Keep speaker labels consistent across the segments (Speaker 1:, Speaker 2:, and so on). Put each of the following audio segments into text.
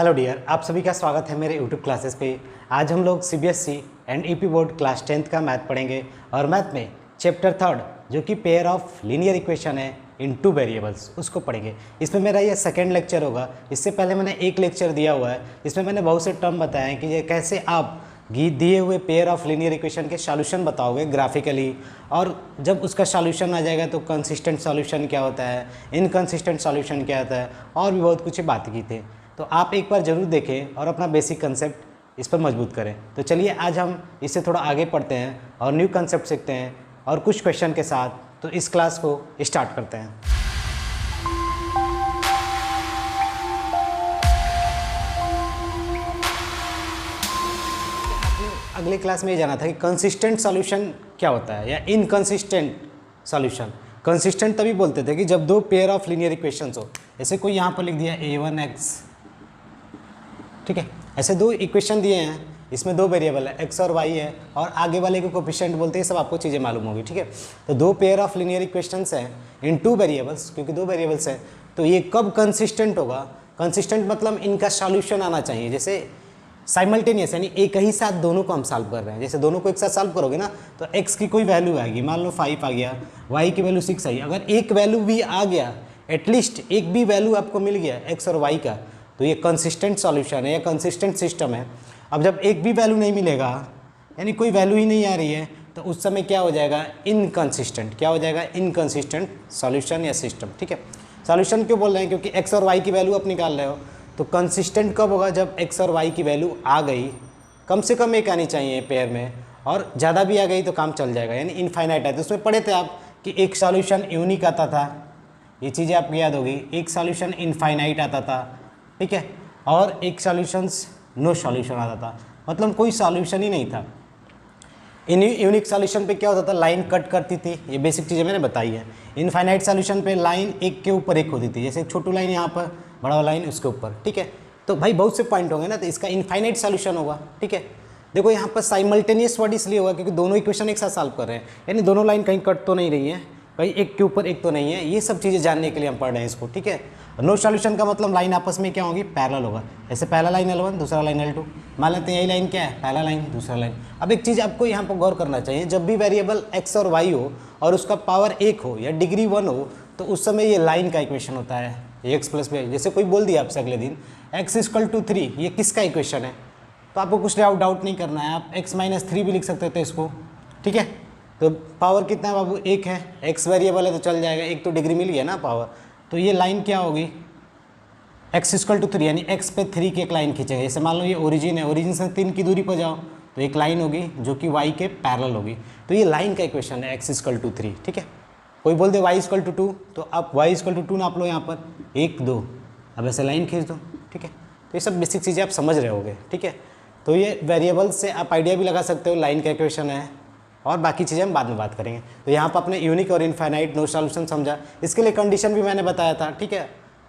Speaker 1: Hello dear, आप सभी का स्वागत है मेरे यूट्यूब क्लासेस पे। आज हम लोग CBSE and EP board class 10th का मैथ पढ़ेंगे और मैथ में चैप्टर 3 जो कि पेयर ऑफ लीनियर इक्वेशन है इन टू वेरिएबल्स उसको पढ़ेंगे। इसमें मेरा ये सेकंड लेक्चर होगा। इससे पहले मैंने एक लेक्चर दिया हुआ है, इसमें मैंने बहुत से टर्म बताए हैं कि ये कैसे आप दिए हुए पेयर ऑफ लीनियर इक्वेशन के सॉल्यूशन बताओगे ग्राफिकली, और जब उसका सॉल्यूशन आ जाएगा तो कंसिस्टेंट सॉल्यूशन क्या होता है, इनकंसिस्टेंट सॉल्यूशन क्या होता है, और भी बहुत कुछ बात की थी। तो आप एक बार ज़रूर देखें और अपना बेसिक कंसेप्ट इस पर मजबूत करें। तो चलिए आज हम इससे थोड़ा आगे पढ़ते हैं और न्यू कंसेप्ट सीखते हैं और कुछ क्वेश्चन के साथ तो इस क्लास को स्टार्ट करते हैं। अगले क्लास में ये जाना था कि कंसिस्टेंट सॉल्यूशन क्या होता है या इनकंसिस्टेंट सॉल्यूशन। कंसिस्टेंट तभी बोलते थे कि जब दो पेयर ऑफ लीनियर इक्वेशंस हो। ऐसे कोई यहाँ पर लिख दिया a1x, ठीक है, ऐसे दो इक्वेशन दिए हैं, इसमें दो वेरिएबल है x और y है और आगे वाले को कोफिशिएंट बोलते हैं। सब आपको चीज़ें मालूम होगी, ठीक है। तो दो पेयर ऑफ लीनियर इक्वेशंस हैं इन टू वेरिएबल्स, क्योंकि दो वेरिएबल्स हैं तो ये कब कंसिस्टेंट होगा। कंसिस्टेंट मतलब इनका सॉल्यूशन आना चाहिए, जैसे साइमल्टेनियस, यानी एक ही साथ दोनों को हम सॉल्व कर रहे हैं। जैसे दोनों को एक साथ सॉल्व करोगे ना तो x की कोई वैल्यू आएगी, मान लो 5 आ गया, y की वैल्यू 6 आई। अगर एक वैल्यू भी आ गया, एटलीस्ट एक भी वैल्यू आपको मिल गया x और y का, तो ये कंसिस्टेंट सॉल्यूशन है या कंसिस्टेंट सिस्टम है। अब जब एक भी वैल्यू नहीं मिलेगा, यानी कोई वैल्यू ही नहीं आ रही है, तो उस समय क्या हो जाएगा, इनकंसिस्टेंट। क्या हो जाएगा, इनकंसिस्टेंट सॉल्यूशन या सिस्टम, ठीक है। सॉल्यूशन क्यों बोल रहे हैं, क्योंकि x और y की वैल्यू आप निकाल रहे हो। तो कंसिस्टेंट कब होगा, जब x और y की वैल्यू आ गई, कम से कम एक आनी चाहिए पेयर में, और ज़्यादा भी आ गई तो काम चल जाएगा, यानी इनफाइनाइट है। तो उसमें पढ़े थे आप कि एक सॉल्यूशन यूनिक आता था, ये चीज़ें आपको याद होगी। एक सॉल्यूशन इनफाइनाइट आता था, ठीक है, और एक सॉल्यूशंस नो सॉल्यूशन आता था, मतलब कोई सॉल्यूशन ही नहीं था। इन यूनिक सॉल्यूशन पे क्या होता था, लाइन कट करती थी, ये बेसिक चीज़ें मैंने बताई है। इनफाइनाइट सॉल्यूशन पे लाइन एक के ऊपर एक होती थी, जैसे एक छोटी लाइन यहाँ पर, बड़ा लाइन उसके ऊपर, ठीक है। तो भाई बहुत से पॉइंट होंगे ना, तो इसका इनफाइनाइट सॉल्यूशन होगा, ठीक है। देखो यहाँ पर साइमल्टेनियस वर्ड इसलिए होगा क्योंकि दोनों इक्वेशन एक साथ सॉल्व कर रहे हैं, यानी दोनों लाइन कहीं कट तो नहीं रही है, कहीं एक के ऊपर एक तो नहीं है। ये सब चीज़ें जानने के लिए हम पढ़ रहे हैं इसको, ठीक है। नो सॉल्यूशन का मतलब लाइन आपस में क्या होगी, पैरेलल होगा। जैसे पहला लाइन L1 दूसरा लाइन L2, मान लेते हैं यही लाइन क्या है, पहला लाइन दूसरा लाइन। अब एक चीज़ आपको यहाँ पर गौर करना चाहिए, जब भी वेरिएबल x और y हो और उसका पावर 1 हो या डिग्री 1 हो, तो उस समय ये लाइन का इक्वेशन होता है, x प्लस b। जैसे कोई बोल दिया आपसे अगले दिन x = 3, ये किसका इक्वेशन है, तो आपको कुछ डाउट नहीं करना है, आप x - 3 भी लिख सकते थे इसको, ठीक है। तो पावर कितना है बाबू, 1 है, x वेरिएबल है तो चल जाएगा, एक तो डिग्री मिल गया ना पावर। तो ये लाइन क्या होगी, x = 3, यानी x पे 3 की एक लाइन खींचेगा। जैसे मान लो ये ओरिजिन है, ओरिजिन से 3 की दूरी पर जाओ तो एक लाइन होगी जो कि y के पैरेलल होगी। तो ये लाइन का इक्वेशन है, x = 3, ठीक है। कोई बोल दे y = 2, तो आप y = 2 नाप लो यहाँ पर, 1 2, अब ऐसे लाइन खींच दो, ठीक है। तो ये सब बेसिक चीज़ें आप समझ रहे होगे, ठीक है। तो ये वेरिएबल से आप आइडिया भी लगा सकते हो, लाइन का इक्वेशन है, और बाकी चीज़ें हम बाद में बात करेंगे। तो यहाँ पर अपने यूनिक और इनफाइनाइट नो सॉल्यूशन समझा, इसके लिए कंडीशन भी मैंने बताया था, ठीक है,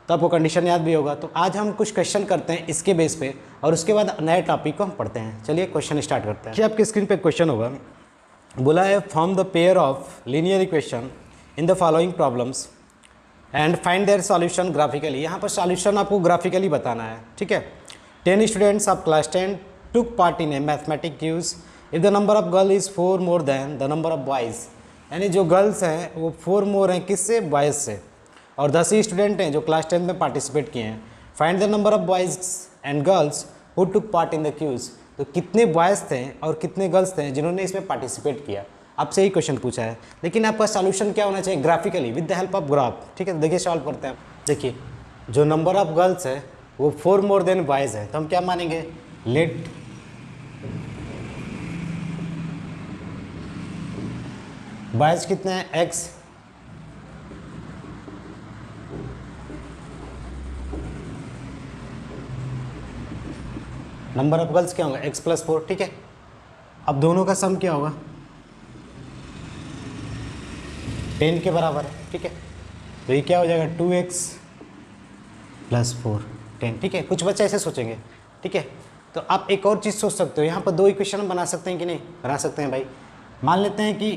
Speaker 1: तो आपको कंडीशन याद भी होगा। तो आज हम कुछ क्वेश्चन करते हैं इसके बेस पे, और उसके बाद नए टॉपिक को हम पढ़ते हैं। चलिए क्वेश्चन स्टार्ट करते हैं। कि आपकी स्क्रीन पे क्वेश्चन होगा, बोला है form the pair of linear equation in the following problems and find their solution graphically. यहाँ पर सॉल्यूशन आपको ग्राफिकली बताना है, ठीक है। 10 students of class 10 took part in a mathematic quiz if the number of girl is 4 more than the number of boys, यानी जो girls हैं वो 4 मोर हैं किससे, बॉयज़ से, और 10 ही स्टूडेंट हैं जो क्लास 10 में पार्टिसिपेट किए हैं। Find the number of boys and girls who took part in the quiz, तो कितने बॉयज़ थे और कितने गर्ल्स थे जिन्होंने इसमें पार्टिसिपेट किया, आपसे ही क्वेश्चन पूछा है। लेकिन आपका सॉल्यूशन क्या होना चाहिए, graphically with the help of graph, ठीक है। देखिए सॉल्व करते हैं। देखिए जो नंबर ऑफ गर्ल्स है वो 4 मोर देन बॉयज़ है, तो हम क्या मानेंगे, लेट बॉयज़ कितने हैं, x, नंबर ऑफ गर्ल्स क्या होगा, x + 4, ठीक है। अब दोनों का सम क्या होगा, 10 के बराबर है, ठीक है। तो ये क्या हो जाएगा, 2x + 4 10, ठीक है। कुछ बच्चे ऐसे सोचेंगे, ठीक है। तो आप एक और चीज़ सोच सकते हो, यहाँ पर दो इक्वेशन बना सकते हैं कि नहीं, बना सकते हैं भाई। मान लेते हैं कि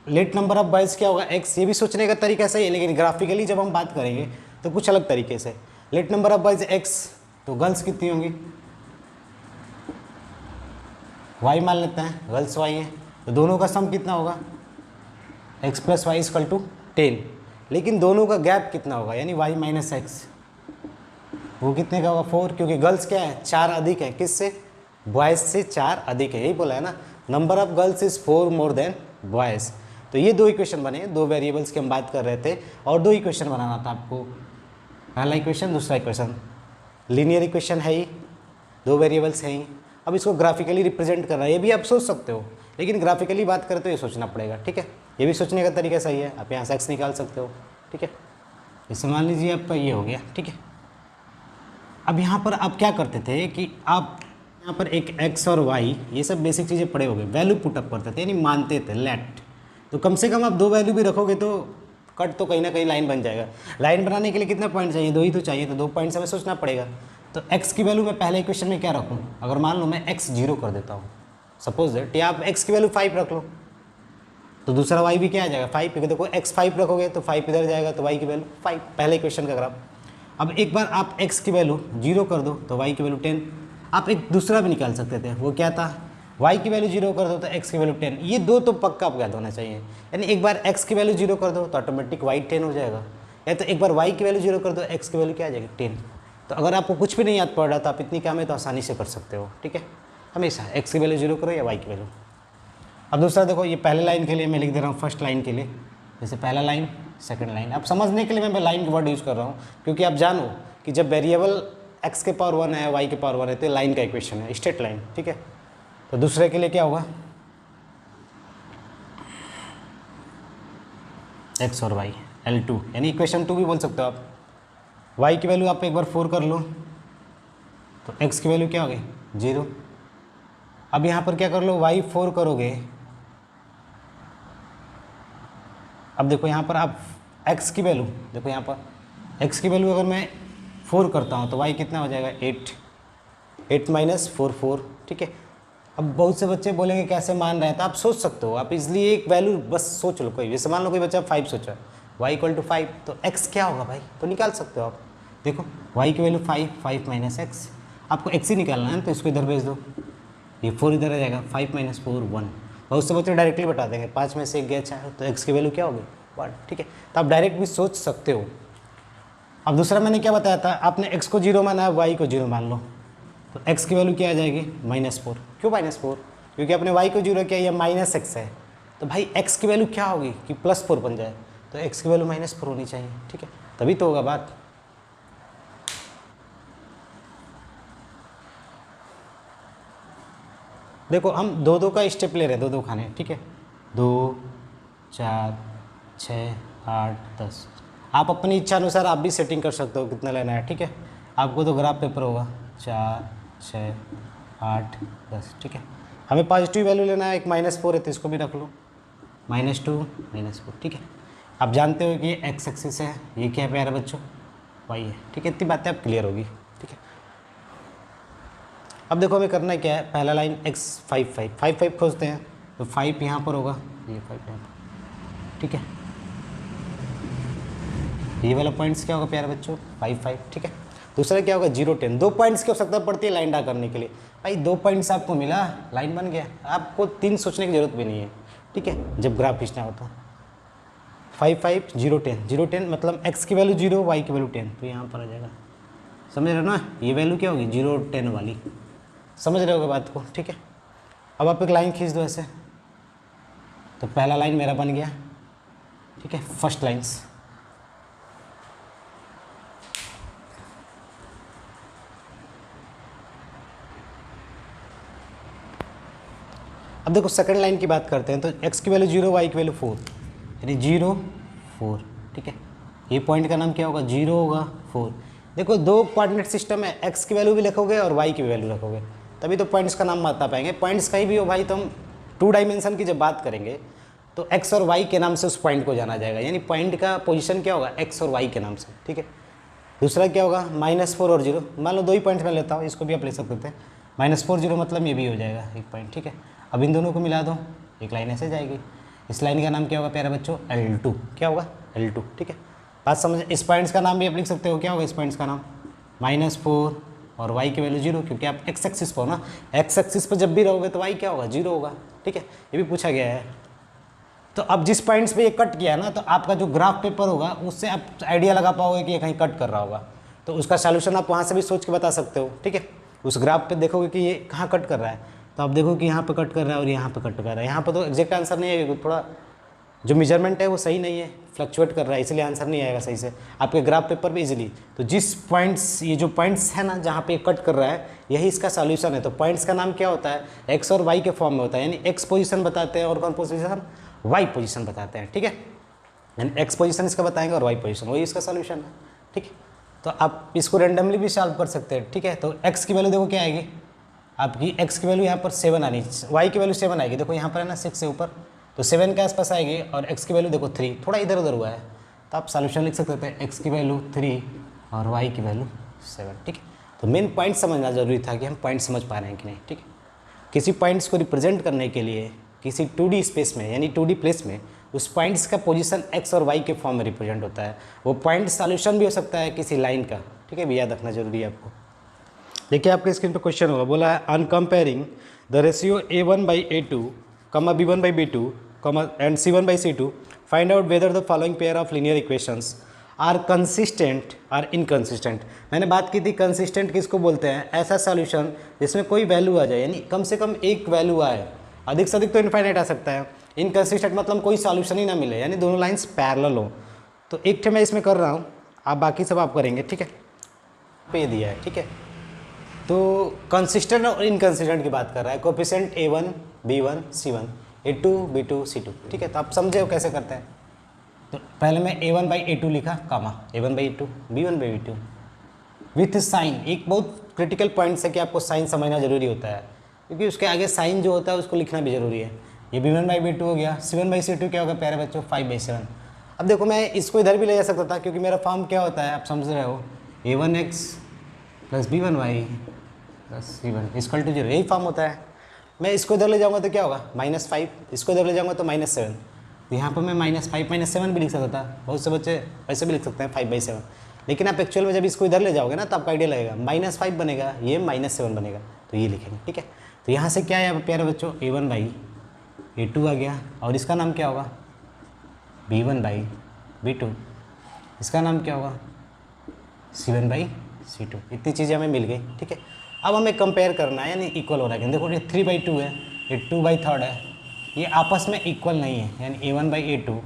Speaker 1: लेट नंबर ऑफ बॉयज़ क्या होगा, x, ये भी सोचने का तरीका सही है, लेकिन ग्राफिकली जब हम बात करेंगे तो कुछ अलग तरीके से। Let number of boys x तो गर्ल्स कितनी होंगी, y मान लेते हैं, गर्ल्स y हैं, तो दोनों का सम कितना होगा, x plus Y equal to 10। लेकिन दोनों का गैप कितना होगा, यानी y माइनस एक्स, वो कितने का होगा 4, क्योंकि गर्ल्स क्या है 4 अधिक है, किससे, बॉयज़ से 4 अधिक है, यही बोला है ना, number of girls is 4 more then boys. तो ये 2 इक्वेशन बने, 2 वेरिएबल्स की हम बात कर रहे थे, और 2 इक्वेशन बनाना था आपको, पहला इक्वेशन दूसरा इक्वेशन, लीनियर इक्वेशन है ही, 2 वेरिएबल्स हैं ही। अब इसको ग्राफिकली रिप्रेजेंट करना है, ये भी आप सोच सकते हो, लेकिन ग्राफिकली बात करें तो ये सोचना पड़ेगा, ठीक है, ये भी सोचने का तरीका सही है, आप यहाँ से एक्स निकाल सकते हो, ठीक है, इसे मान लीजिए आपका ये हो गया, ठीक है। अब यहाँ पर आप क्या करते थे कि आप यहाँ पर एक x और y, ये सब बेसिक चीज़ें पढ़े होंगे, वैल्यू पुटअप करते थे, यानी मानते थे लेट, तो कम से कम आप 2 वैल्यू भी रखोगे तो कट तो कहीं ना कहीं लाइन बन जाएगा। लाइन बनाने के लिए कितना पॉइंट चाहिए, 2 ही तो चाहिए, तो 2 पॉइंट से हमें सोचना पड़ेगा। तो x की वैल्यू मैं पहले इक्वेशन में क्या रखूँ, अगर मान लो मैं x 0 कर देता हूँ, सपोज दैट, या आप x की वैल्यू 5 रख लो, तो दूसरा y भी क्या आ जाएगा 5, क्योंकि देखो x 5 रखोगे तो 5 इधर जाएगा, तो y की वैल्यू 5, पहले इक्वेशन का ग्राफ। अब एक बार आप x की वैल्यू 0 कर दो तो y की वैल्यू 10, आप एक दूसरा भी निकाल सकते थे, वो क्या था, y की वैल्यू 0 कर दो तो x की वैल्यू 10, ये 2 तो पक्का आप याद होना चाहिए, यानी एक बार x की वैल्यू 0 कर दो तो ऑटोमेटिक y 10 हो जाएगा, या तो एक बार y की वैल्यू 0 कर दो x की वैल्यू क्या आ जाएगी 10। तो अगर आपको कुछ भी नहीं याद पड़ रहा तो आप इतनी काम है तो आसानी से कर सकते हो, ठीक है, हमेशा x की वैल्यू 0 करो या y की वैल्यू। अब दूसरा देखो, ये पहले लाइन के लिए मैं लिख दे रहा हूँ, फर्स्ट लाइन के लिए, जैसे पहला लाइन सेकंड लाइन, अब समझने के लिए मैं लाइन के वर्ड यूज़ कर रहा हूँ, क्योंकि आप जानो कि जब वेरिएबल x के पावर 1 है, y के पावर 1 है, तो लाइन का इक्वेशन है, स्ट्रेट लाइन, ठीक है। तो दूसरे के लिए क्या होगा, x और y L2, यानी इक्वेशन 2 भी बोल सकते हो आप। y की वैल्यू आप एक बार 4 कर लो तो x की वैल्यू क्या हो गई 0। अब यहाँ पर क्या कर लो, y 4 करोगे, अब देखो यहाँ पर आप x की वैल्यू, देखो यहाँ पर x की वैल्यू अगर मैं 4 करता हूँ तो y कितना हो जाएगा 8 माइनस 4 4, ठीक है। अब बहुत से बच्चे बोलेंगे कैसे मान रहे हैं, तो आप सोच सकते हो, आप इसलिए एक वैल्यू बस सोच लो, कोई जैसे मान लो कोई बच्चा 5 सोचा है, y इक्वल टू 5, तो x क्या होगा भाई, तो निकाल सकते हो आप, देखो y की वैल्यू 5 माइनस एक्स, आपको x ही निकालना है तो इसको इधर भेज दो, ये 4 इधर आ जाएगा, 5 माइनस 4 1। बहुत से बच्चे डायरेक्टली बता देंगे 5 में से 1 गया 4, तो x की वैल्यू क्या होगी 1, ठीक है, तो आप डायरेक्ट भी सोच सकते हो। अब दूसरा मैंने क्या बताया था, आपने x को 0 माना है, y को 0 मान लो, तो x की वैल्यू क्या आ जाएगी -4, क्यों -4, क्योंकि आपने y को 0 किया, ये माइनस एक्स है, तो भाई x की वैल्यू क्या होगी कि +4 बन जाए, तो x की वैल्यू -4 होनी चाहिए, ठीक है, तभी तो होगा बात। देखो हम 2 का स्टेप ले रहे हैं, 2 खाने, ठीक है, 2 4 6 8 10, आप अपनी इच्छा अनुसार आप भी सेटिंग कर सकते हो कितना लेना है, ठीक है, आपको तो ग्राफ पेपर होगा 4 6 8 10, ठीक है। हमें पॉजिटिव वैल्यू लेना है, एक -4 है तो इसको भी रख लो, -2 -4, ठीक है। आप जानते हो कि ये एक्स एक्सिस है, ये क्या है प्यारे बच्चों y है, ठीक है, इतनी बातें आप क्लियर होगी, ठीक है। अब देखो हमें करना क्या है, पहला लाइन x 5 खोजते हैं, तो 5 यहाँ पर होगा, ये 5 यहाँ पर, ठीक है, ये वाला पॉइंट्स क्या होगा प्यारे बच्चों 5 ठीक है। दूसरा क्या होगा 0 10, 2 पॉइंट्स की आवश्यकता पड़ती है लाइन ड्रा करने के लिए, भाई 2 पॉइंट्स आपको मिला, लाइन बन गया, आपको 3 सोचने की जरूरत भी नहीं है, ठीक है, जब ग्राफ खींचना हो तो 5 0 10 मतलब x की वैल्यू 0 y की वैल्यू 10, तो यहाँ पर आ जाएगा, समझ रहे हो ना, ये वैल्यू क्या होगी 0 10 वाली, समझ रहे होगे बात को, ठीक है। अब आप एक लाइन खींच दो ऐसे, तो पहला लाइन मेरा बन गया, ठीक है, फर्स्ट लाइन्स। अब देखो सेकंड लाइन की बात करते हैं, तो x की वैल्यू 0 y की वैल्यू 4, यानी 0 4, ठीक है, ये पॉइंट का नाम क्या होगा 0 होगा 4। देखो 2 कोऑर्डिनेट सिस्टम है, x की वैल्यू भी रखोगे और y की भी वैल्यू रखोगे, तभी तो पॉइंट्स का नाम बता पाएंगे। पॉइंट्स कहीं भी हो भाई, तो हम 2 डायमेंशन की जब बात करेंगे तो x और y के नाम से उस पॉइंट को जाना जाएगा, यानी पॉइंट का पोजीशन क्या होगा x और y के नाम से, ठीक है। दूसरा क्या होगा -4 और 0, मान लो 2 ही पॉइंट्स में लेता हूँ, इसको भी आप ले सकते थे, -4 0 मतलब ये भी हो जाएगा एक पॉइंट, ठीक है। अब इन दोनों को मिला दो, एक लाइन ऐसे जाएगी, इस लाइन का नाम क्या होगा प्यारे बच्चों L2, क्या होगा L2, ठीक है। बात समझ, इस पॉइंट्स का नाम भी आप लिख सकते हो, क्या होगा इस पॉइंट्स का नाम -4 और y की वैल्यू 0, क्योंकि आप x एक्सिस पर हो ना, x एक्सिस पर जब भी रहोगे तो y क्या होगा, 0 होगा। ठीक है, ये भी पूछा गया है। तो अब जिस पॉइंट्स पे ये कट किया ना, तो आपका जो ग्राफ पेपर होगा उससे आप आइडिया लगा पाओगे कि ये कहीं कट कर रहा होगा, तो उसका सॉल्यूशन आप वहाँ से भी सोच के बता सकते हो। ठीक है, उस ग्राफ पे देखोगे कि ये कहाँ कट कर रहा है, तो आप देखो कि यहाँ पे कट कर रहा है और यहाँ पे कट कर रहा है। यहाँ पे तो एग्जैक्ट आंसर नहीं है, थोड़ा जो मेजरमेंट है वो सही नहीं है, फ्लक्चुएट कर रहा है, इसलिए आंसर नहीं आएगा सही से आपके ग्राफ पेपर पे इजीली। तो जिस पॉइंट्स, ये जो पॉइंट्स है ना जहाँ पे कट कर रहा है, यही इसका सॉल्यूशन है। तो पॉइंट्स का नाम क्या होता है, एक्स और वाई के फॉर्म में होता है, यानी एक्स पोजीशन बताते हैं और कौन पोजीशन, वाई पोजीशन बताते हैं। ठीक है, यानी एक्स पोजीशन इसका बताएंगे और वाई पोजीशन, वही इसका सॉल्यूशन है। ठीक है, तो आप इसको रेंडमली भी सॉल्व कर सकते हैं। ठीक है, तो एक्स की वैल्यू देखो क्या आएगी आपकी, एक्स की वैल्यू यहाँ पर 7 आनी, वाई की वैल्यू 7 आएगी, देखो यहाँ पर है ना 6 से ऊपर, तो 7 के आसपास आएगी, और x की वैल्यू देखो 3, थोड़ा इधर उधर हुआ है, तो आप सॉल्यूशन लिख सकते हैं x की वैल्यू 3 और y की वैल्यू 7। ठीक है, तो मेन पॉइंट समझना जरूरी था कि हम पॉइंट समझ पा रहे हैं कि नहीं। ठीक है, किसी पॉइंट्स को रिप्रेजेंट करने के लिए किसी 2D स्पेस में, यानी 2D प्लेस में, उस पॉइंट्स का पोजीशन x और y के फॉर्म में रिप्रेजेंट होता है। वो पॉइंट सॉल्यूशन भी हो सकता है किसी लाइन का। ठीक है, भी याद रखना जरूरी है आपको। देखिए आपके स्क्रीन पर क्वेश्चन होगा, बोला है on comparing the ratio A1/A2, B1/B2, and C1/C2, find out whether the following pair of linear equations are consistent or inconsistent। मैंने बात की थी कंसिस्टेंट किसको बोलते हैं, ऐसा सॉल्यूशन जिसमें कोई वैल्यू आ जाए, यानी कम से कम एक वैल्यू आए, अधिक से अधिक तो इनफाइनाइट आ सकता है। इनकंसिस्टेंट मतलब कोई सॉल्यूशन ही ना मिले, यानी दोनों लाइंस पैरेलल हो। तो एक ठे मैं इसमें कर रहा हूँ, आप बाकी सब आप करेंगे। ठीक है, पे दिया है। ठीक है, तो कंसिस्टेंट और इनकंसिस्टेंट की बात कर रहा है, coefficient A1, B1, C1, A2, B2, C2। ठीक है, तो आप समझे हो कैसे करते हैं। तो पहले मैं A1/A2 लिखा, कामा A1/A2, B1/B2 विथ साइन। एक बहुत क्रिटिकल पॉइंट है कि आपको साइन समझना जरूरी होता है, क्योंकि उसके आगे साइन जो होता है उसको लिखना भी जरूरी है। ये B1/B2 हो गया, C1/C2 क्या होगा प्यारे बच्चों, 5/7। अब देखो मैं इसको इधर भी ले जा सकता था, क्योंकि मेरा फॉर्म क्या होता है आप समझ रहे हो, A1x + B1y + C1 = 0, यही फॉर्म होता है। मैं इसको इधर ले जाऊंगा तो क्या होगा, -5, इसको इधर ले जाऊंगा तो -7, तो यहाँ पर मैं -5 -7 भी लिख सकता था। बहुत से बच्चे ऐसे भी लिख सकते हैं 5/7, लेकिन आप एक्चुअल में जब इसको इधर ले जाओगे ना तो आपका आइडिया लगेगा, -5 बनेगा, ये -7 बनेगा, तो ये लिखेंगे। ठीक है, तो यहाँ से क्या है प्यारे बच्चों, A1/A2 आ गया, और इसका नाम क्या होगा, B1/B2, इसका नाम क्या होगा, C1/C2। इतनी चीज़ें हमें मिल गई। ठीक है, अब हमें कंपेयर करना है, यानी इक्वल हो रहा है। देखो ये 3/2 है, ये 2/3 है, ये आपस में इक्वल नहीं है, यानी A1/A2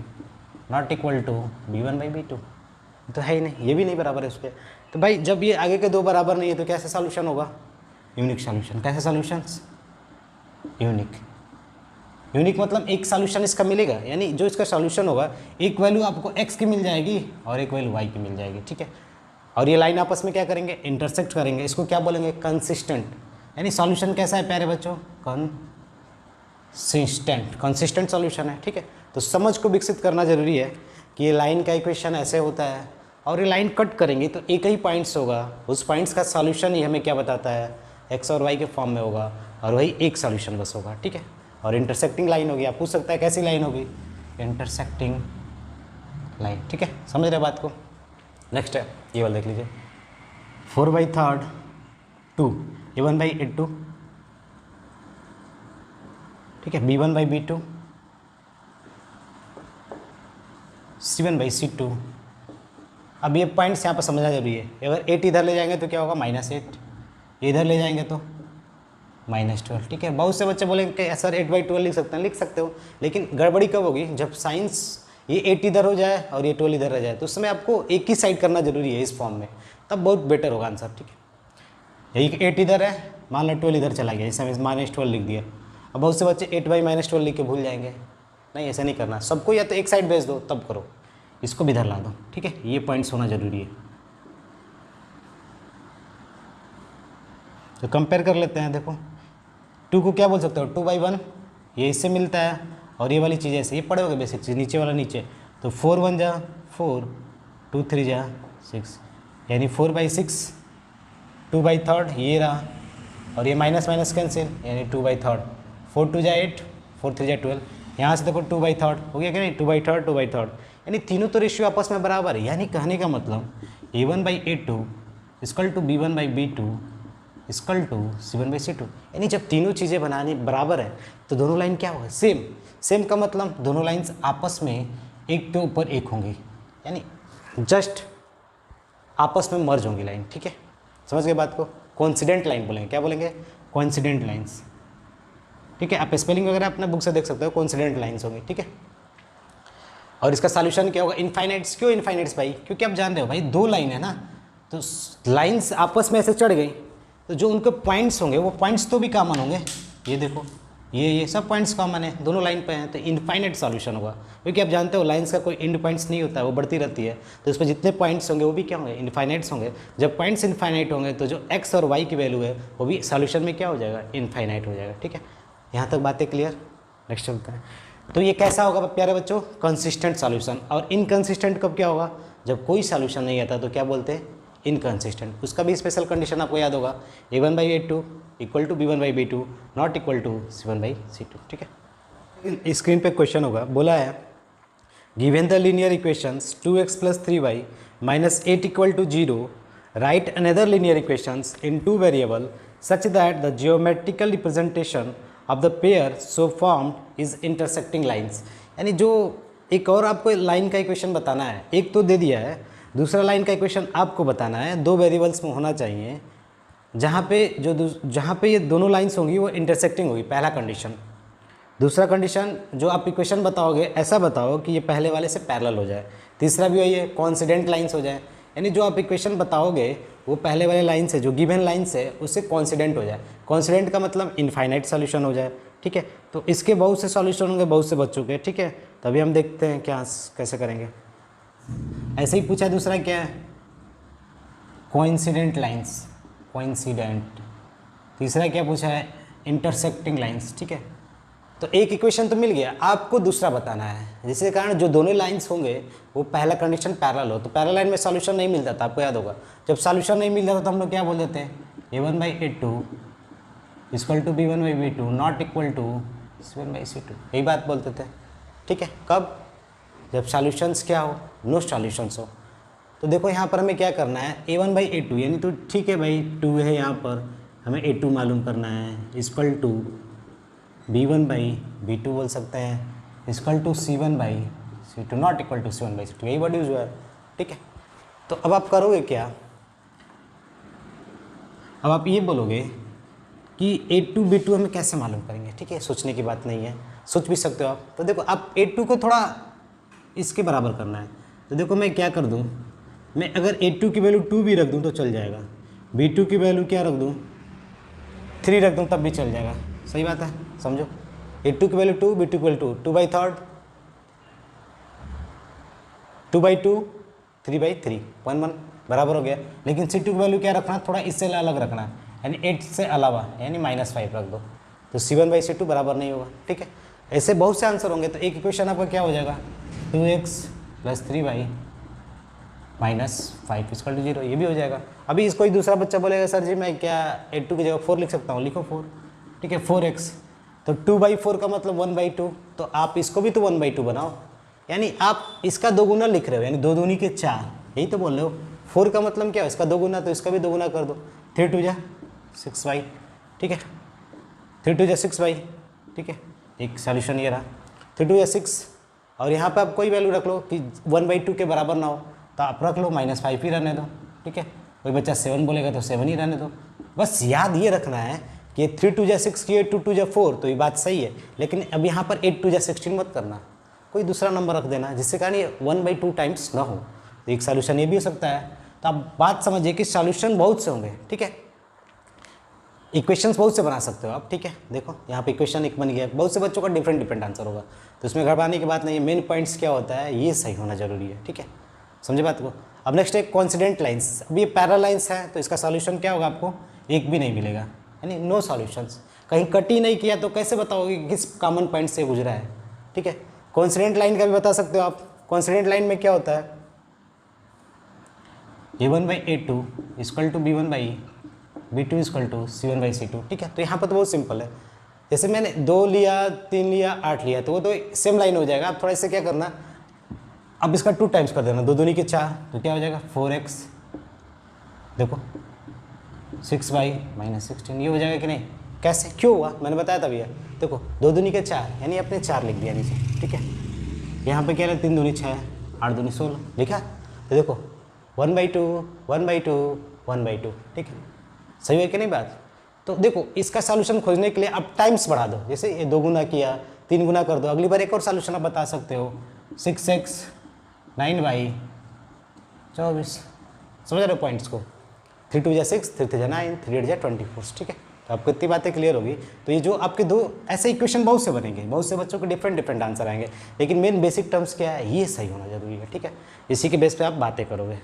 Speaker 1: not equal to B1/B2, तो है ही नहीं, ये भी नहीं बराबर है उसके। तो भाई जब ये आगे के दो बराबर नहीं है तो कैसे सॉल्यूशन होगा, यूनिक सॉल्यूशन। कैसे सॉल्यूशंस, यूनिक। यूनिक मतलब एक सॉल्यूशन इसका मिलेगा, यानी जो इसका सॉल्यूशन होगा, एक वैल्यू आपको x की मिल जाएगी और एक वैल्यू y की मिल जाएगी। ठीक है, और ये लाइन आपस में क्या करेंगे, इंटरसेक्ट करेंगे। इसको क्या बोलेंगे, कंसिस्टेंट। यानी सॉल्यूशन कैसा है प्यारे बच्चों, कंसिस्टेंट सॉल्यूशन है। ठीक है, तो समझ को विकसित करना जरूरी है कि ये लाइन का इक्वेशन ऐसे होता है, और ये लाइन कट करेंगे तो एक ही पॉइंट्स होगा, उस पॉइंट्स का सॉल्यूशन ही हमें क्या बताता है, x और y के फॉर्म में होगा, और वही एक सॉल्यूशन बस होगा। ठीक है, और इंटरसेक्टिंग लाइन होगी। आप पूछ सकता है कैसी लाइन होगी, इंटरसेक्टिंग लाइन। ठीक है, समझ रहे बात को। नेक्स्ट है ये वाला देख लीजिए, 4/3 2 A1/A2, ठीक है, B1/B2, C1/C2। अब ये पॉइंट्स यहाँ पर समझना जरूरी है। अगर 8 इधर ले जाएंगे तो क्या होगा, -8, इधर ले जाएंगे तो -12। ठीक है, बहुत से बच्चे बोलेंगे कि सर 8/12 लिख सकते हैं, लिख सकते हो, लेकिन गड़बड़ी कब होगी, जब साइंस ये 8 इधर हो जाए और ये 12 इधर रह जाए, तो उस समय आपको एक ही साइड करना जरूरी है इस फॉर्म में, तब बहुत बेटर होगा आंसर। ठीक है, यही 8 इधर है, मान लो 12 इधर चला गया, इस समय -12 लिख दिया। अब बहुत से बच्चे 8/-12 लिख के भूल जाएंगे, नहीं ऐसा नहीं करना, सबको या तो एक साइड भेज दो तब करो, इसको भी इधर ला दो। ठीक है, ये पॉइंट्स होना जरूरी है। तो कंपेयर कर लेते हैं। देखो 2 को क्या बोल सकते हो, 2/1, ये इससे मिलता है, और ये वाली चीज़ ऐसे, ये पड़े हो गए बेसिक चीज़, नीचे वाला नीचे, तो 4×1 = 4, 2×3 = 6, यानी 4/6, 2/3 ये रहा, और ये माइनस माइनस कैंसिल, यानी 2/3, 4×2 = 8, 4×3 = 12। यहाँ से देखो 2/3 हो गया कि नहीं, 2/3, 2/3, यानी तीनों तो रेशियो आपस में बराबर है। यानी कहने का मतलब A1/A2 = B1/B2 equal to C1/C2। यानी जब तीनों चीज़ें बनानी बराबर है तो दोनों लाइन क्या होगा, सेम। सेम का मतलब दोनों लाइंस आपस में एक के ऊपर एक होंगी, यानी जस्ट आपस में मर्ज होंगी लाइन, ठीक है। समझ गए बात को। कोइंसिडेंट लाइन बोलेंगे, क्या बोलेंगे, कोइंसिडेंट लाइंस, ठीक है। आप स्पेलिंग वगैरह अपने बुक से देख सकते हो, कोइंसिडेंट लाइंस होंगी, ठीक है। और इसका सॉल्यूशन क्या होगा, इनफाइनाइट्स। क्यों इनफाइनाइट्स भाई, क्योंकि आप जान रहे हो भाई दो लाइन है ना, तो लाइंस आपस में ऐसे चढ़ गई तो जो उनके पॉइंट्स होंगे वो पॉइंट्स तो भी कॉमन होंगे। ये देखो ये सब पॉइंट्स कॉमन है, दोनों लाइन पे हैं, तो इनफाइनाइट सॉल्यूशन होगा। क्योंकि आप जानते हो लाइंस का कोई एंड पॉइंट्स नहीं होता है, वो बढ़ती रहती है, तो इसमें जितने पॉइंट्स होंगे वो भी क्या होंगे, इनफाइनाइट्स होंगे। जब पॉइंट्स इनफाइनाइट होंगे तो जो एक्स और वाई की वैल्यू है वो भी सॉल्यूशन में क्या हो जाएगा, इनफाइनाइट हो जाएगा, ठीक है। यहाँ तक बातें क्लियर। नेक्स्ट चलते हैं। तो ये कैसा होगा प्यारे बच्चों, कंसिस्टेंट सॉल्यूशन। और इनकंसिस्टेंट कब क्या होगा, जब कोई सॉल्यूशन नहीं आता तो क्या बोलते हैं, इनकंसिस्टेंट। उसका भी स्पेशल कंडीशन आपको याद होगा, A1/A2 equal to B1/B2 not equal to C1/C2, ठीक है। स्क्रीन पे क्वेश्चन होगा, बोला है given the linear equations 2x + 3y - 8 equal to 0, right another linear equations in 2 variable such that the geometrical representation of the pair so formed is intersecting lines. यानी जो एक और आपको लाइन का इक्वेशन बताना है, एक तो दे दिया है, दूसरा लाइन का इक्वेशन आपको बताना है, 2 वेरिएबल्स में होना चाहिए जहाँ पे ये दोनों लाइन्स होंगी वो इंटरसेक्टिंग होगी, पहला कंडीशन। दूसरा कंडीशन जो आप इक्वेशन बताओगे ऐसा बताओ कि ये पहले वाले से पैरेलल हो जाए। तीसरा भी वही है, कोइंसिडेंट लाइन्स हो जाए, यानी जो आप इक्वेशन बताओगे वो पहले वाले लाइन से, जो गिवन लाइन से उससे कोइंसिडेंट हो जाए। कोइंसिडेंट का मतलब इनफाइनाइट सॉल्यूशन हो जाए, ठीक है। तो इसके बहुत से सॉल्यूशन होंगे बहुत से बच्चों के, ठीक है। तभी हम देखते हैं क्या कैसे करेंगे। ऐसे ही पूछा है, दूसरा क्या है, कोइंसिडेंट लाइंस, कोइंसिडेंट। तीसरा क्या पूछा है, इंटरसेक्टिंग लाइंस, ठीक है। तो एक इक्वेशन तो मिल गया, आपको दूसरा बताना है, जिसके कारण जो दोनों लाइंस होंगे वो पहला कंडीशन पैरेलल हो। तो पैरेलल लाइन में सॉल्यूशन नहीं मिलता था, आपको याद होगा। जब सॉल्यूशन नहीं मिलता था तो हम लोग क्या बोल देते हैं, A1/A2 equal to B1/B2 not equal to C1/C2, यही बात बोलते थे, ठीक है। कब, जब सॉल्यूशंस क्या हो, नो सॉल्यूशंस हो। तो देखो यहाँ पर हमें क्या करना है, A1/A2 यानी तो ठीक है भाई 2 है, यहाँ पर हमें A2 मालूम करना है, इक्वल टू B1/B2 बोल सकते हैं, equal to C1/C2 not equal to C1/C2, यही वर्ड यूज हुआ है, ठीक है। तो अब आप करोगे क्या, अब आप ये बोलोगे कि A2 B2 हमें कैसे मालूम करेंगे, ठीक है। सोचने की बात नहीं है, सोच भी सकते हो आप। तो देखो आप A2 को थोड़ा इसके बराबर करना है, तो देखो मैं क्या कर दूँ, मैं अगर A2 की वैल्यू 2 भी रख दूँ तो चल जाएगा, B2 की वैल्यू क्या रख दूँ, 3 रख दूँ तब भी चल जाएगा, सही बात है, समझो। A2 की वैल्यू 2, B2 की वैल्यू 2, 2/3, 2/2, 3/3, 1 बराबर हो गया। लेकिन C2 की वैल्यू क्या रखना, थोड़ा इससे अलग रखना, यानी 8 से अलावा, यानी -5 रख दो, तो C1/C2 बराबर नहीं होगा, ठीक है। ऐसे बहुत से आंसर होंगे। तो एक इक्वेशन आपका क्या हो जाएगा, 2x + 3y - 5 इक्वल टू 0, ये भी हो जाएगा। अभी इसको ही दूसरा बच्चा बोलेगा सर जी मैं क्या A2 की जगह 4 लिख सकता हूँ, लिखो 4, ठीक है। 4x, तो 2/4 का मतलब 1/2, तो आप इसको भी तो 1/2 बनाओ, यानी आप इसका 2 गुना लिख रहे हो, यानी 2 दूनी के 4, यही तो बोल रहे हो। 4 का मतलब क्या है, इसका 2 गुना, तो इसका भी 2 गुना कर दो, 3 2 6y, ठीक है। 3 2 6y, ठीक है। एक सॉल्यूशन ये रहा, 3 2 6, और यहाँ पे आप कोई वैल्यू रख लो कि 1/2 के बराबर ना हो तो आप रख लो -5 ही रहने दो, ठीक है। कोई बच्चा 7 बोलेगा तो 7 ही रहने दो। बस याद ये रखना है कि 3 2 6 ये 2 2 4, तो ये बात सही है। लेकिन अब यहाँ पर 8 2 16 मत करना, कोई दूसरा नंबर रख देना जिससे कारण ये 1/2 टाइम्स ना हो। तो एक सॉल्यूशन ये भी हो सकता है। तो आप बात समझिए कि सॉल्यूशन बहुत से होंगे, ठीक है। इक्वेशंस बहुत से बना सकते हो आप, ठीक है। देखो यहाँ पे इक्वेशन एक बन गया, बहुत से बच्चों का डिफरेंट आंसर होगा, तो उसमें घबराने की बात नहीं है। मेन पॉइंट्स क्या होता है, ये सही होना जरूरी है, ठीक है। समझे बात को। अब नेक्स्ट है कोइंसिडेंट लाइंस। अब ये पैरेलल लाइंस है तो इसका सॉल्यूशन क्या होगा, आपको एक भी नहीं मिलेगा, यानी नो सॉल्यूशंस। कहीं कट ही नहीं किया तो कैसे बताओगे किस कॉमन पॉइंट से गुजरा है, ठीक है। कोइंसिडेंट लाइन का भी बता सकते हो आप। कोइंसिडेंट लाइन में क्या होता है, A1/A2 equal to B1/B2 equal to C1/C2, ठीक है। तो यहाँ पर तो बहुत सिंपल है, जैसे मैंने 2 लिया, 3 लिया, 8 लिया, तो वो तो सेम लाइन हो जाएगा। आप थोड़ा इससे क्या करना, अब इसका 2 टाइम्स कर देना, 2 दूनी के 4, तो क्या हो जाएगा 4x, देखो 6 बाई -16 ये हो जाएगा कि नहीं? कैसे, क्यों हुआ, मैंने बताया था भैया। देखो 2 दूनी के 4 यानी अपने 4 लिख दिया नीचे, ठीक है। यहाँ पे क्या है 3 दूनी 6, 8 दूनी 16 लिखा। तो देखो 1/2 1/2 1/2, ठीक है, सही है कि नहीं बात। तो देखो इसका सॉल्यूशन खोजने के लिए आप टाइम्स बढ़ा दो, जैसे ये 2 गुना किया 3 गुना कर दो, अगली बार एक और सॉल्यूशन आप बता सकते हो 6x 9/24, समझ रहे हो पॉइंट्स को। 3 2 6 3 3 9 3 8 24, ठीक है। तो आपको इतनी बातें क्लियर होगी। तो ये जो आपके दो ऐसे इक्वेशन बहुत से बनेंगे, बहुत से बच्चों के डिफरेंट आंसर आएंगे, लेकिन मेन बेसिक टर्म्स क्या है, ये सही होना जरूरी है, ठीक है। इसी के बेस पे आप बातें करोगे,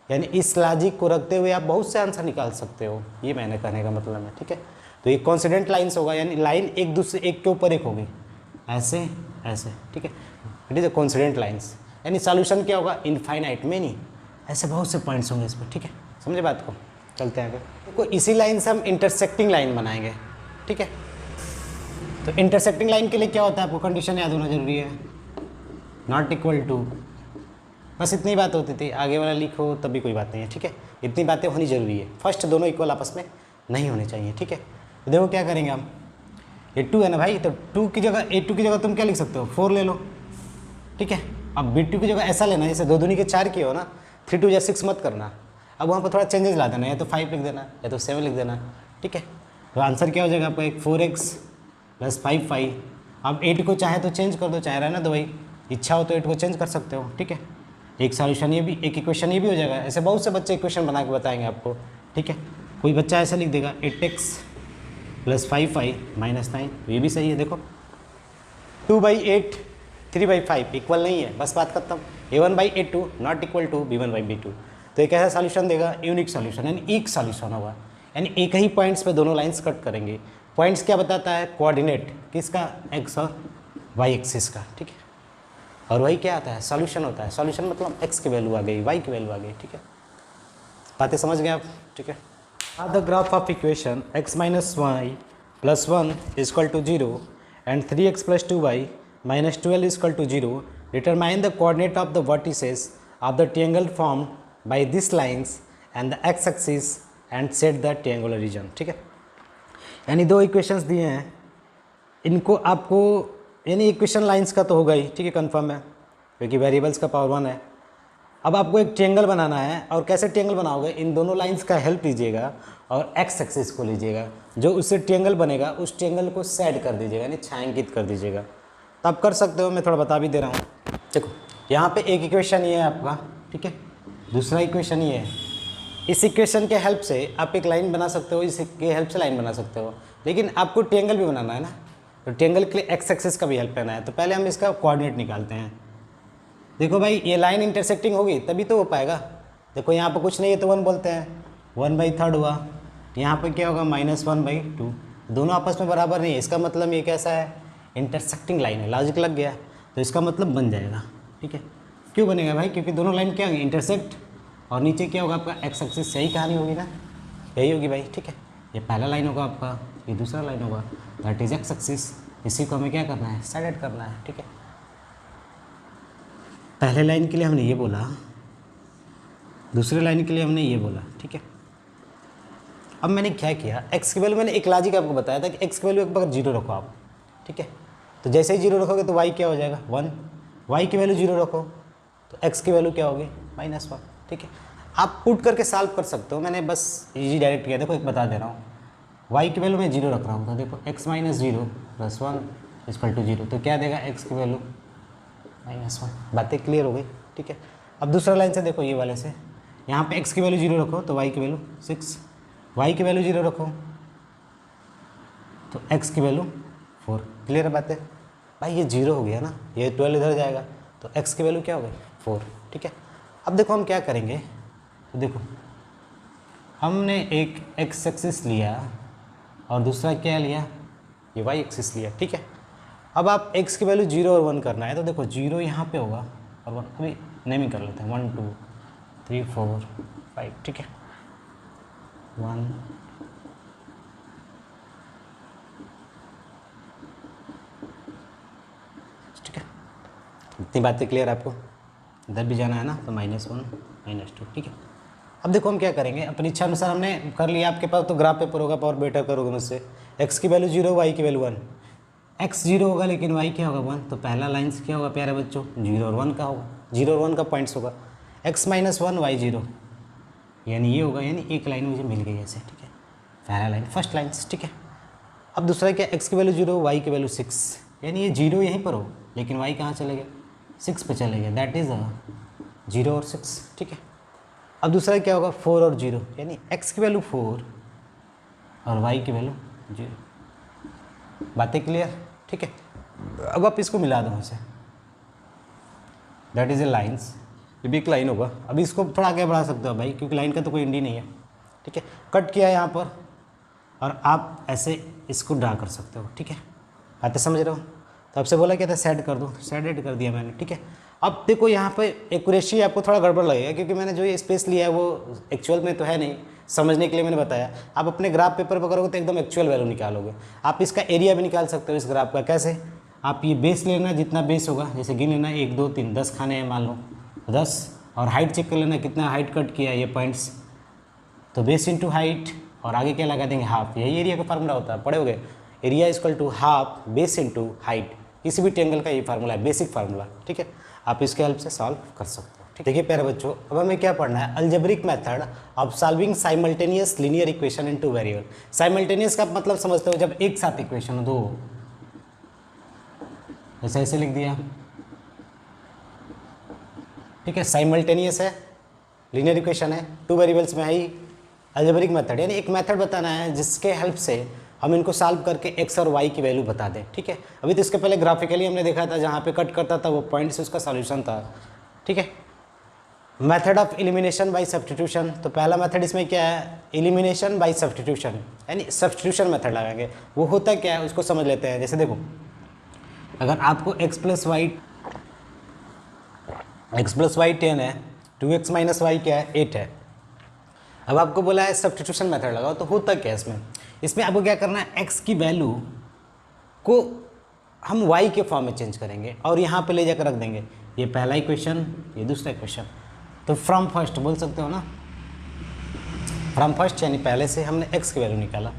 Speaker 1: यानी इस लॉजिक को रखते हुए आप बहुत से आंसर निकाल सकते हो, ये मैंने कहने का मतलब है, ठीक है। तो ये कॉन्सिडेंट लाइन्स होगा, यानी लाइन एक दूसरे एक के ऊपर एक होगी, ऐसे ऐसे, ठीक है। It is a coincident lines, यानी सॉल्यूशन क्या होगा, इनफाइनाइट में नहीं, ऐसे बहुत से पॉइंट्स होंगे इस पर, ठीक है। समझे बात को, चलते हैं आगे। देखो इसी लाइन से हम इंटरसेक्टिंग लाइन बनाएंगे, ठीक है। तो इंटरसेक्टिंग लाइन के लिए क्या होता है, आपको कंडीशन याद होना जरूरी है, नॉट इक्वल टू, बस इतनी बात होती थी, आगे वाला लिखो तब भी कोई बात नहीं है, ठीक है। इतनी बातें होनी जरूरी है, फर्स्ट दोनों इक्वल आपस में नहीं होने चाहिए, ठीक है। तो देखो क्या करेंगे हम, ये 2 है ना भाई, तो 2 की जगह A2 की जगह तुम क्या लिख सकते हो, 4 ले लो, ठीक है। अब B2 की जगह ऐसा लेना जैसे 2 दूनी के 4 किए हो ना, 3 2 6 मत करना, अब वहाँ पर थोड़ा चेंजेस ला देना, या तो 5 लिख देना या तो 7 लिख देना, ठीक है। तो आंसर क्या हो जाएगा आपका, एक 4x + 5y। अब 8 को चाहे तो चेंज कर दो, चाहे रहना दो भाई, इच्छा हो तो 8 को चेंज कर सकते हो, ठीक है। एक सॉल्यूशन ये भी, एक इक्वेशन ये भी हो जाएगा। ऐसे बहुत से बच्चे इक्वेशन बना के बताएंगे आपको, ठीक है। कोई बच्चा ऐसा लिख देगा 8x + 5y - 9, तो ये भी सही है। देखो 2/8 3/5 इक्वल नहीं है, बस बात खत्म। A1/A2 not equal to B1/B2। तो एक ऐसा सॉल्यूशन देगा, यूनिक सॉल्यूशन, यानी एक सॉल्यूशन होगा, यानी एक ही पॉइंट्स पे दोनों लाइंस कट करेंगे। पॉइंट्स क्या बताता है, कोऑर्डिनेट किसका, x और y एक्सिस का, ठीक है। और वही क्या आता है, सॉल्यूशन होता है। सॉल्यूशन मतलब x की वैल्यू आ गई, y की वैल्यू आ गई, ठीक है। बातें समझ गए आप, ठीक है। The graph of equation x - y + 1 = 0 and 3x + 2y - 12 = 0 determine the coordinate of the vertices of the triangle formed by these lines and the x axis and set the triangular region, ठीक है। यानी दो equations दिए हैं, इनको आपको, यानी equation lines का तो होगा ही, ठीक है, कंफर्म है, क्योंकि वेरिएबल्स का पावर 1 है। अब आपको एक ट्रायंगल बनाना है, और कैसे ट्रायंगल बनाओगे, इन दोनों लाइंस का हेल्प लीजिएगा और एक्स एक्सिस को लीजिएगा, जो उससे ट्रायंगल बनेगा उस ट्रायंगल को सेट कर दीजिएगा, यानी छायांकित कर दीजिएगा। तो आप कर सकते हो, मैं थोड़ा बता भी दे रहा हूँ। देखो यहाँ पे एक इक्वेशन ये है आपका, ठीक है, दूसरा इक्वेशन ये है। इस इक्वेशन के हेल्प से आप एक लाइन बना सकते हो, इसके हेल्प से लाइन बना सकते हो, लेकिन आपको ट्रायंगल भी बनाना है ना, तो ट्रायंगल के लिए एक्स एक्सिस का भी हेल्प लेना है। तो पहले हम इसका कोऑर्डिनेट निकालते हैं। देखो भाई ये लाइन इंटरसेक्टिंग होगी तभी तो हो पाएगा। देखो यहाँ पर कुछ नहीं है तो 1 बोलते हैं, 1/3 हुआ, यहाँ पर क्या होगा -1/2, दोनों आपस में बराबर नहीं है, इसका मतलब ये कैसा है, इंटरसेक्टिंग लाइन है, लॉजिक लग गया, तो इसका मतलब बन जाएगा, ठीक है। क्यों बनेगा भाई, क्योंकि दोनों लाइन क्या होगी, इंटरसेक्ट, और नीचे क्या होगा आपका एक्स एक्सिस, यही कहानी होगी ना, यही होगी भाई, ठीक है। ये पहला लाइन होगा आपका, ये दूसरा लाइन होगा, दैट इज एक्स एक्सिस। इसी को हमें क्या करना है, साइड करना है, ठीक है। पहले लाइन के लिए हमने ये बोला, दूसरे लाइन के लिए हमने ये बोला, ठीक है। अब मैंने क्या किया, एक्स की वैल्यू, मैंने एक लॉजिक आपको बताया था कि एक्स की वैल्यू एक बार 0 रखो आप, ठीक है। तो जैसे ही 0 रखोगे तो वाई क्या हो जाएगा 1, वाई की वैल्यू 0 रखो तो एक्स की वैल्यू क्या होगी -1, ठीक है। आप पुट करके सॉल्व कर सकते हो, मैंने बस इजी डायरेक्ट किया। देखो एक बता दे रहा हूँ, वाई की वैल्यू मैं 0 रख रहा हूँ, तो देखो x - 0 + 1 = 0, तो क्या देगा x की वैल्यू -1। बातें क्लियर हो गई, ठीक है। अब दूसरा लाइन से देखो, ये वाले से, यहाँ पे x की वैल्यू 0 रखो तो y की वैल्यू 6, y की वैल्यू 0 रखो तो x की वैल्यू 4। क्लियर है बातें भाई, ये 0 हो गया ना, ये 12 इधर जाएगा तो x की वैल्यू क्या हो गई 4, ठीक है। अब देखो हम क्या करेंगे, तो देखो हमने एक x एक्सिस लिया और दूसरा क्या लिया, ये y एक्सिस लिया, ठीक है। अब आप x की वैल्यू 0 और 1 करना है, तो देखो 0 यहाँ पे होगा और 1 अभी नेमिंग कर लेते हैं, 1 2 3 4 5, ठीक है, 1 ठीक है। इतनी बातें क्लियर आपको, इधर भी जाना है ना, तो -1 -2, ठीक है। अब देखो हम क्या करेंगे, अपनी इच्छा अनुसार हमने कर लिया। आपके पास तो ग्राफ पेपर होगा, पावर बेटर करोगे मुझसे। एक्स की वैल्यू 0, वाई की वैल्यू 1। एक्स 0 होगा लेकिन वाई क्या होगा 1, तो पहला लाइन्स क्या होगा प्यारे बच्चों, 0 और 1 का होगा, 0 और 1 का पॉइंट्स होगा। x माइनस 1 वाई 0, यानी ये होगा, यानी एक लाइन मुझे मिल गई ऐसे, ठीक है, पहला लाइन फर्स्ट लाइन्स, ठीक है। अब दूसरा क्या, x की वैल्यू 0, वाई की वैल्यू 6, यानी ये 0 यहीं पर हो लेकिन y कहाँ चले गया, 6 पे चले गया, दैट इज़ 0 और 6, ठीक है। अब दूसरा क्या होगा, 4 और 0, यानी x की वैल्यू 4 और y की वैल्यू 0। बातें क्लियर, ठीक है। अब आप इसको मिला दो इसे, दैट इज़ ए लाइन्स, ये भी एक लाइन होगा। अभी इसको थोड़ा आगे बढ़ा सकते हो भाई, क्योंकि लाइन का तो कोई एंड ही नहीं है, ठीक है। कट किया यहाँ पर और आप ऐसे इसको ड्रा कर सकते हो, ठीक है। बातें समझ रहे हो। तो आपसे बोला क्या था, सेट कर दो, सेट एड कर दिया मैंने, ठीक है। अब देखो यहाँ पे एक्यूरेसी आपको थोड़ा गड़बड़ लगेगा, क्योंकि मैंने जो ये स्पेस लिया है वो एक्चुअल में तो है नहीं, समझने के लिए मैंने बताया। आप अपने ग्राफ पेपर पर करोगे तो एकदम एक्चुअल वैल्यू निकालोगे। आप इसका एरिया भी निकाल सकते हो इस ग्राफ का, कैसे, आप ये बेस लेना, जितना बेस होगा, जैसे गिन लेना 1 2 3 10 खाने हैं मान लो 10, और हाइट चेक कर लेना कितना हाइट कट किया है ये पॉइंट्स, तो बेस इंटू हाइट, और आगे क्या लगा देंगे हाफ, यही एरिया का फार्मूला होता है, पढ़े होगे, area equal to half base into height, किसी भी ट्रायंगल का ये फार्मूला है, बेसिक फार्मूला, ठीक है। आप इसके हेल्प से सॉल्व कर सकते हो, ठीक है। देखिए प्यारे बच्चों, अब हमें क्या पढ़ना है, algebraic method of solving simultaneous linear equation into variable. Simultaneous का मतलब समझते हो, जब एक साथ इक्वेशन दो, ऐसे ऐसे लिख दिया, ठीक है, साइमल्टेनियस है, लीनियर इक्वेशन है, 2 वेरिएबल्स में है ही। अलजेब्रिक मेथड यानी एक मेथड बताना है जिसके हेल्प से हम इनको सॉल्व करके x और y की वैल्यू बता दें, ठीक है। अभी तो इसके पहले ग्राफिकली हमने देखा था, जहाँ पे कट करता था वो पॉइंट से उसका सॉल्यूशन था, ठीक है। Method of elimination by substitution, तो पहला मेथड इसमें क्या है, एलिमिनेशन बाय सब्स्टिट्यूशन, यानी सब्स्टिट्यूशन मेथड लगाएंगे। वो होता क्या है उसको समझ लेते हैं। जैसे देखो, अगर आपको x प्लस वाई 10 है, 2x माइनस वाई क्या है 8 है। अब आपको बोला है सब्स्टिट्यूशन मेथड लगाओ, तो होता क्या है इसमें आपको क्या करना है, x की वैल्यू को हम y के फॉर्म में चेंज करेंगे और यहाँ पे ले जाकर रख देंगे, ये पहला इक्वेशन, ये दूसरा इक्वेशन। तो फ्रॉम फर्स्ट बोल सकते हो ना, फ्रॉम फर्स्ट यानी पहले से हमने x की वैल्यू निकाला,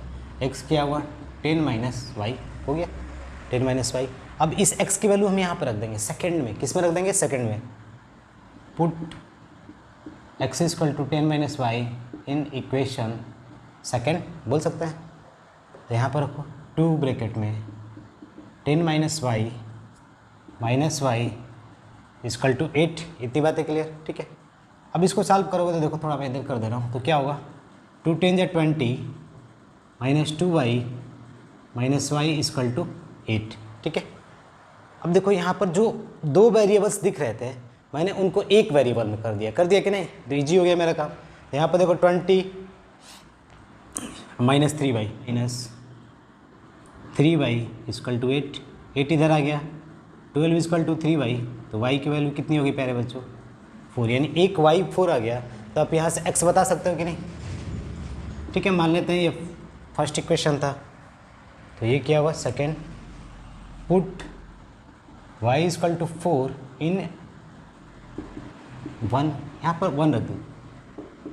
Speaker 1: x क्या हुआ 10 माइनस वाई हो गया, 10 माइनस वाई। अब इस x की वैल्यू हम यहाँ पर रख देंगे सेकेंड में, किस में रख देंगे, सेकेंड में। Put x equal to 10 minus Y in equation second बोल सकते हैं। तो यहाँ पर रखो 2 ब्रैकेट में 10 माइनस वाई इक्वल टू 8, इतनी बातें क्लियर, ठीक है। अब इसको सॉल्व करोगे तो देखो, थोड़ा मैं इधर कर दे रहा हूँ, तो क्या होगा, 2 10 या 20 minus 2y minus Y equal to 8, ठीक है। अब देखो यहाँ पर जो 2 वेरिएबल्स दिख रहे थे, मैंने उनको एक वेरिएबल में कर दिया कि नहीं, तो ईजी हो गया मेरा काम। यहाँ पर देखो 20 माइनस 3y इक्वल टू 8 इधर आ गया, 12 इक्वल टू 3y, तो y की वैल्यू कितनी होगी प्यारे बच्चों 4, यानी एक y 4 आ गया। तो आप यहाँ से x बता सकते हो कि नहीं, ठीक है। मान लेते हैं ये फर्स्ट इक्वेशन था, तो ये क्या हुआ second. Put y equal to 4 in 1, यहाँ पर 1 रख दूँ,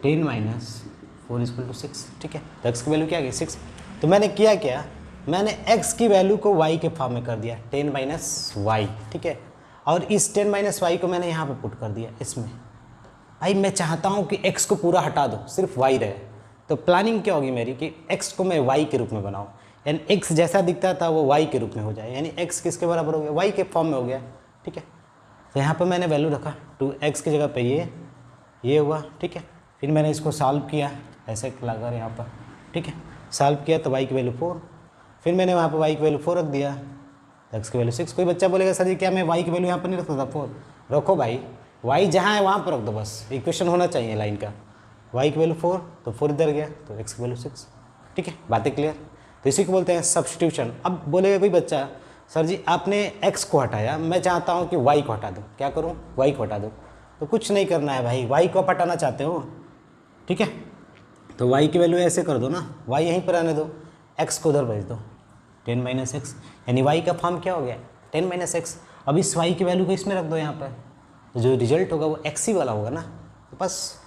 Speaker 1: 10 माइनस 4 इक्वल टू 6, ठीक है। तो x की वैल्यू क्या आ गई 6। तो मैंने किया क्या, मैंने x की वैल्यू को y के फॉर्म में कर दिया 10 माइनस वाई, ठीक है। और इस 10 माइनस वाई को मैंने यहाँ पे पुट कर दिया इसमें। भाई मैं चाहता हूँ कि x को पूरा हटा दो, सिर्फ y रहे। तो प्लानिंग क्या होगी मेरी कि x को मैं y के रूप में बनाऊँ, यानी x जैसा दिखता था वो y के रूप में हो जाए, यानी x किसके बराबर हो गया, y के फॉर्म में हो गया, ठीक है। तो यहाँ पर मैंने वैल्यू रखा 2x की जगह पे ये हुआ, ठीक है। फिर मैंने इसको सॉल्व किया ऐसे लगाकर यहाँ पर, ठीक है। सॉल्व किया तो y की वैल्यू 4, फिर मैंने वहाँ पर y की वैल्यू 4 रख दिया, x की वैल्यू 6। कोई बच्चा बोलेगा सर जी क्या मैं y की वैल्यू यहाँ पर नहीं रखता था 4, रखो भाई, y जहाँ है वहाँ पर रख दो, बस इक्वेशन होना चाहिए लाइन का। y की वैल्यू 4 तो 4 इधर गया, तो x की वैल्यू 6, ठीक है। बातें क्लियर। तो इसी को बोलते हैं सब्स्टिट्यूशन। अब बोलेगा कोई बच्चा सर जी आपने x को हटाया, मैं चाहता हूँ कि y को हटा दो, क्या करूँ, y को हटा दो। तो कुछ नहीं करना है भाई, y को आप हटाना चाहते हो, ठीक है। तो y की वैल्यू ऐसे कर दो ना, y यहीं पर आने दो, x को उधर भेज दो 10 माइनस एक्स, यानी y का फॉर्म क्या हो गया 10 माइनस एक्स। अब इस y की वैल्यू को इसमें रख दो यहाँ पर, तो जो रिजल्ट होगा वो x ही वाला होगा ना। तो बस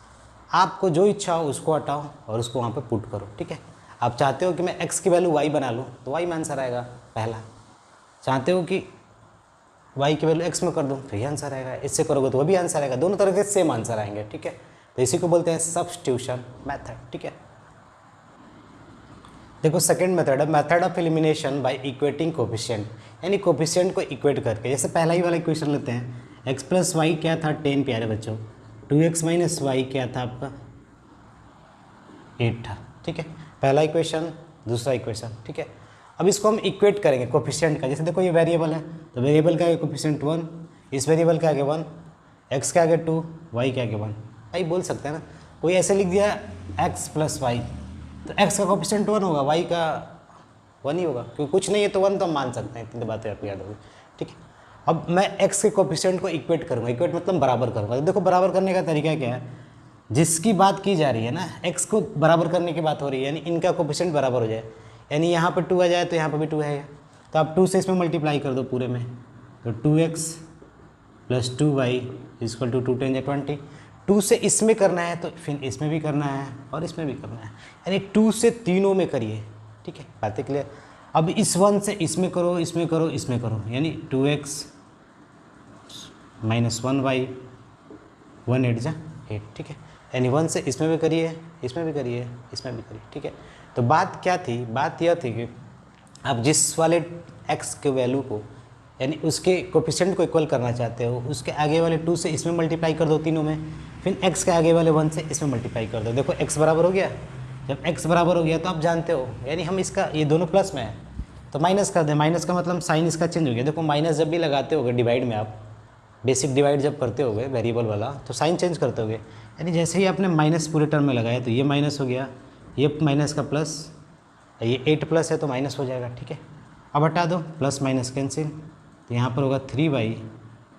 Speaker 1: आपको जो इच्छा हो उसको हटाओ और उसको वहाँ पे पुट करो, ठीक है। आप चाहते हो कि मैं x की वैल्यू y बना लूँ तो y में आंसर आएगा पहला। चाहते हो कि y की वैल्यू x में कर दूँ तो ये आंसर आएगा। इससे करोगे तो वो भी आंसर आएगा, दोनों तरह के सेम आंसर आएंगे, ठीक है। तो इसी को बोलते हैं सब्स्टिट्यूशन मेथड, ठीक है। देखो सेकंड मेथड है method of elimination by equating coefficient, यानी कोफिशिएंट को इक्वेट करके। जैसे पहला ही वाला इक्वेशन लेते हैं, x प्लस वाई क्या था 10 प्यारे बच्चों, 2x माइनस वाई क्या था आपका 8 था, ठीक है। पहला इक्वेशन, दूसरा इक्वेशन, ठीक है। अब इसको हम इक्वेट करेंगे कोफिशिएंट का। जैसे देखो ये वेरिएबल है तो वेरिएबल का आगे कोफिशिएंट 1, इस वेरिएबल का आगे 1, x के आगे 2, y के आगे 1। भाई बोल सकते हैं ना, कोई ऐसे लिख दिया x प्लस वाई तो x का कोफिशिएंट 1 होगा, y का 1 ही होगा, क्योंकि कुछ नहीं है तो 1 तो हम मान सकते हैं। इतनी बातें आपको याद होगी, ठीक है। अब मैं x के कोफिशिएंट को इक्वेट करूँगा, इक्वेट मतलब बराबर करूँगा। तो देखो बराबर करने का तरीका क्या है, जिसकी बात की जा रही है ना, x को बराबर करने की बात हो रही है, यानी इनका कोफिशिएंट बराबर हो जाए, यानी यहाँ पर 2 आ जाए तो यहाँ पर भी 2 है, तो आप 2 से इसमें मल्टीप्लाई कर दो पूरे में, तो 2x plus 2y equal to 2 10 या 20। 2 से इसमें करना है तो फिर इसमें भी करना है और इसमें भी करना है, यानी 2 से तीनों में करिए, ठीक है। बातें क्लियर। अब इस 1 से इसमें करो, इसमें करो, इसमें करो, यानी 2x माइनस 1y 1 8 जा 8, ठीक है। यानी 1 से इसमें भी करिए, इसमें भी करिए, इसमें भी करिए, ठीक है। तो बात क्या थी, बात यह थी कि आप जिस वाले x के वैल्यू को यानी उसके कोफिशिएंट को इक्वल करना चाहते हो, उसके आगे वाले 2 से इसमें मल्टीप्लाई कर दो तीनों में, फिर x के आगे वाले 1 से इसमें मल्टीप्लाई कर दो। देखो x बराबर हो गया, जब x बराबर हो गया तो आप जानते हो, यानी हम इसका ये दोनों प्लस में है तो माइनस कर दें। माइनस का मतलब साइन इसका चेंज हो गया। देखो माइनस जब भी लगाते होगे डिवाइड में, आप बेसिक डिवाइड जब करते होगे वेरिएबल वाला तो साइन चेंज करते होगे, यानी जैसे ही आपने माइनस पूरे टर्म में लगाया तो ये माइनस हो गया, ये माइनस का प्लस, ये 8 प्लस है तो माइनस हो जाएगा, ठीक है। अब हटा दो, प्लस माइनस कैंसिल, तो यहाँ पर होगा 3y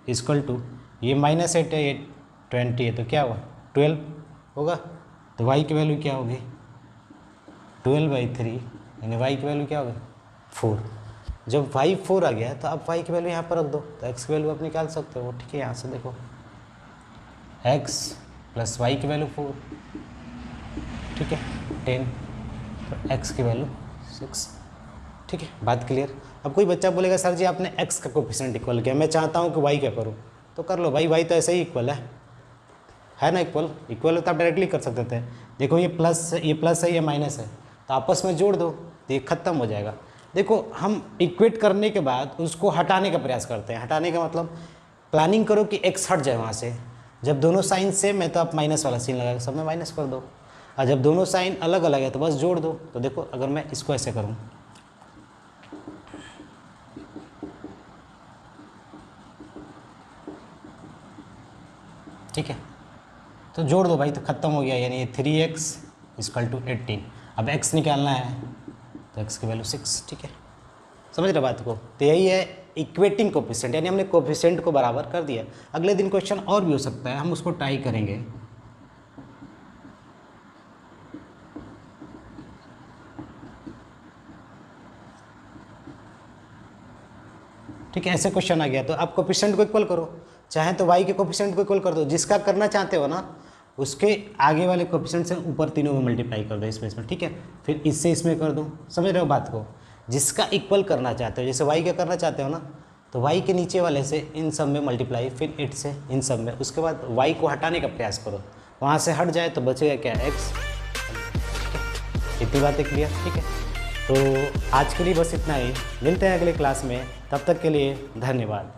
Speaker 1: इक्वल टू, ये -8 है, ये 20 है तो क्या हुआ 12 होगा। तो y की वैल्यू क्या होगी 12/3, यानी y की वैल्यू क्या होगी 4। जब y 4 आ गया तो आप y की वैल्यू यहाँ पर रख दो तो x की वैल्यू आप निकाल सकते हो, ठीक है। यहाँ से देखो x प्लस y की वैल्यू 4, ठीक है 10, तो x की वैल्यू 6, ठीक है। बात क्लियर। अब कोई बच्चा बोलेगा सर जी आपने x का कोफिशिएंट इक्वल किया, मैं चाहता हूँ कि y क्या करूँ, तो कर लो भाई, y तो ऐसे ही इक्वल है ना, इक्वल है तो आप डायरेक्टली कर सकते थे। देखो ये प्लस है, ये माइनस है, तो आपस में जोड़ दो तो ये खत्म हो जाएगा। देखो हम इक्वेट करने के बाद उसको हटाने का प्रयास करते हैं। हटाने का मतलब प्लानिंग करो कि x हट जाए वहाँ से। जब दोनों साइन सेम है तो आप माइनस वाला साइन लगा सब में माइनस कर दो, और जब दोनों साइन अलग अलग है तो बस जोड़ दो। तो देखो अगर मैं इसको ऐसे करूँ, ठीक है, तो जोड़ दो भाई तो ख़त्म हो गया, यानी 3x इक्वल टू 18। अब x निकालना है तो x की वैल्यू 6, ठीक है। समझ रहे बात को। तो यही है इक्वेटिंग कोफिशिएंट, यानी हमने कोफिशिएंट को बराबर कर दिया। अगले दिन क्वेश्चन और भी हो सकता है, हम उसको ट्राई करेंगे। ठीक है, ऐसे क्वेश्चन आ गया तो आप कोफिशिएंट को इक्वल करो, चाहे तो y के कोफिशिएंट को इक्वल कर दो, जिसका करना चाहते हो ना उसके आगे वाले कोफिशिएंट से ऊपर तीनों में मल्टीप्लाई कर दो इसमें, ठीक है। फिर इससे इसमें कर दो, समझ रहे हो बात को। जिसका इक्वल करना चाहते हो, जैसे y का करना चाहते हो ना, तो y के नीचे वाले से इन सब में मल्टीप्लाई, फिर 8 से इन सब में, उसके बाद y को हटाने का प्रयास करो, वहाँ से हट जाए तो बचेगा क्या x। इतनी बातें क्लियर, ठीक है। तो आज के लिए बस इतना ही, मिलते हैं अगले क्लास में, तब तक के लिए धन्यवाद।